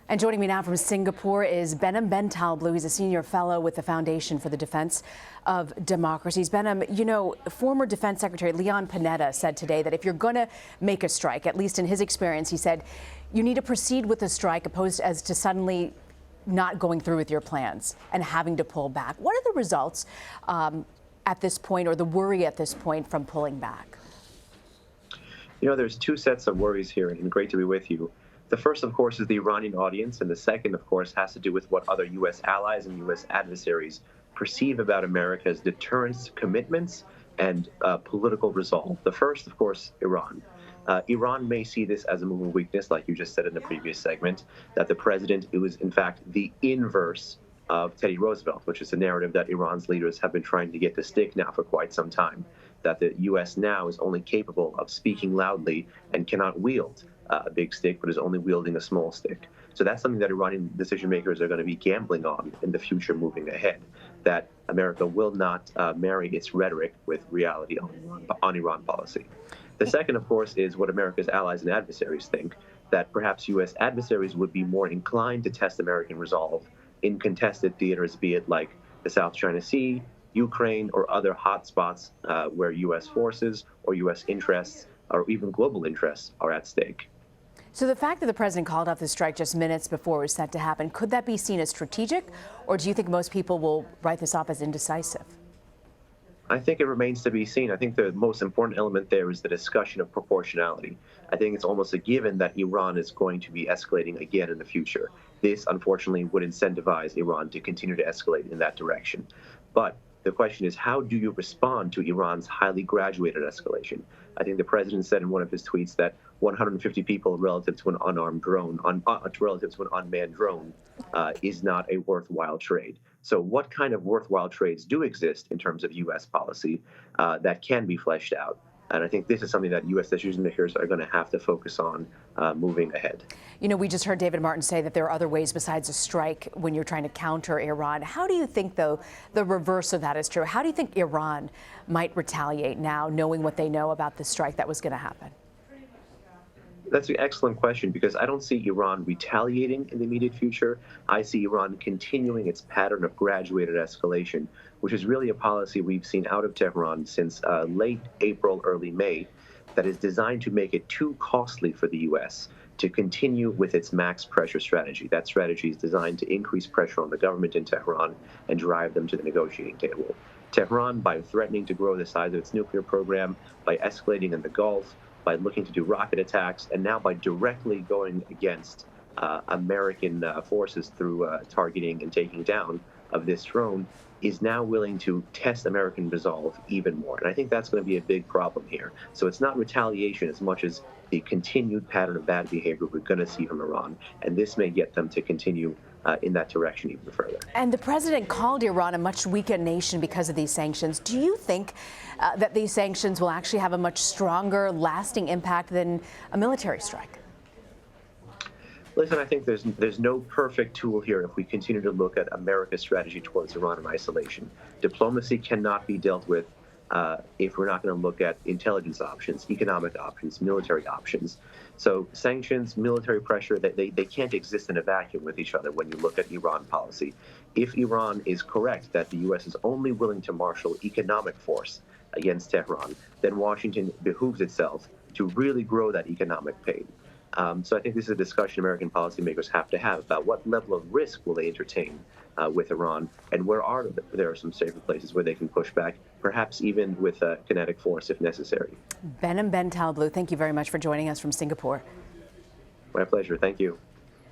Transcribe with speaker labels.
Speaker 1: And joining me now from Singapore is Behnam Ben Taleblu. He's a senior fellow with the Foundation for the Defense of Democracies. Behnam, you know, former Defense Secretary Leon Panetta said today that if you're going to make a strike, at least in his experience, he said, you need to proceed with the strike opposed as to suddenly not going through with your plans and having to pull back. What are the results at this point, or the worry at this point, from pulling back?
Speaker 2: You know, there's two sets of worries here, and great to be with you. The first, of course, is the Iranian audience, and the second, of course, has to do with what other U.S. allies and U.S. adversaries perceive about America's deterrence commitments and political resolve. The first, of course, Iran. Iran may see this as a move of weakness, like you just said in the previous segment, that the president, it was in fact the inverse of Teddy Roosevelt, which is a narrative that Iran's leaders have been trying to get to stick now for quite some time, that the U.S. now is only capable of speaking loudly and cannot wield a big stick, but is only wielding a small stick. So that's something that Iranian decision makers are going to be gambling on in the future moving ahead, that America will not marry its rhetoric with reality on Iran policy. The second, of course, is what America's allies and adversaries think, that perhaps U.S. adversaries would be more inclined to test American resolve in contested theaters, be it like the South China Sea, Ukraine, or other hotspots where U.S. forces or U.S. interests or even global interests are at stake.
Speaker 1: So the fact that the president called off the strike just minutes before it was set to happen, could that be seen as strategic, or do you think most people will write this off as indecisive?
Speaker 2: I think it remains to be seen. I think the most important element there is the discussion of proportionality. I think it's almost a given that Iran is going to be escalating again in the future. This, unfortunately, would incentivize Iran to continue to escalate in that direction. But the question is, how do you respond to Iran's highly graduated escalation? I think the president said in one of his tweets that 150 people relative to an unarmed drone, relative to an unmanned drone, is not a worthwhile trade. So what kind of worthwhile trades do exist in terms of U.S. policy that can be fleshed out? And I think this is something that U.S. decision makers are going to have to focus on moving ahead.
Speaker 1: You know, we just heard David Martin say that there are other ways besides a strike when you're trying to counter Iran. How do you think, though, the reverse of that is true? How do you think Iran might retaliate now, knowing what they know about the strike that was going to happen?
Speaker 2: That's an excellent question, because I don't see Iran retaliating in the immediate future. I see Iran continuing its pattern of graduated escalation, which is really a policy we've seen out of Tehran since late April, early May, that is designed to make it too costly for the U.S. to continue with its max pressure strategy. That strategy is designed to increase pressure on the government in Tehran and drive them to the negotiating table. Tehran, by threatening to grow the size of its nuclear program, by escalating in the Gulf, by looking to do rocket attacks, and now by directly going against American forces through targeting and taking down of this drone, is now willing to test American resolve even more. And I think that's going to be a big problem here. So it's not retaliation as much as the continued pattern of bad behavior we're going to see from Iran. And this may get them to continue in that direction even further.
Speaker 1: And the president called Iran a much weaker nation because of these sanctions. Do you think that these sanctions will actually have a much stronger, lasting impact than a military strike?
Speaker 2: Listen, I think there's no perfect tool here if we continue to look at America's strategy towards Iran in isolation. Diplomacy cannot be dealt with if we're not going to look at intelligence options, economic options, military options. So sanctions, military pressure, they can't exist in a vacuum with each other when you look at Iran policy. If Iran is correct that the U.S. is only willing to marshal economic force against Tehran, then Washington behooves itself to really grow that economic pain. So I think this is a discussion American policymakers have to have about what level of risk will they entertain with Iran, and where there are some safer places where they can push back, perhaps even with kinetic force if necessary.
Speaker 1: Behnam Ben Taleblu, thank you very much for joining us from Singapore.
Speaker 2: My pleasure. Thank you.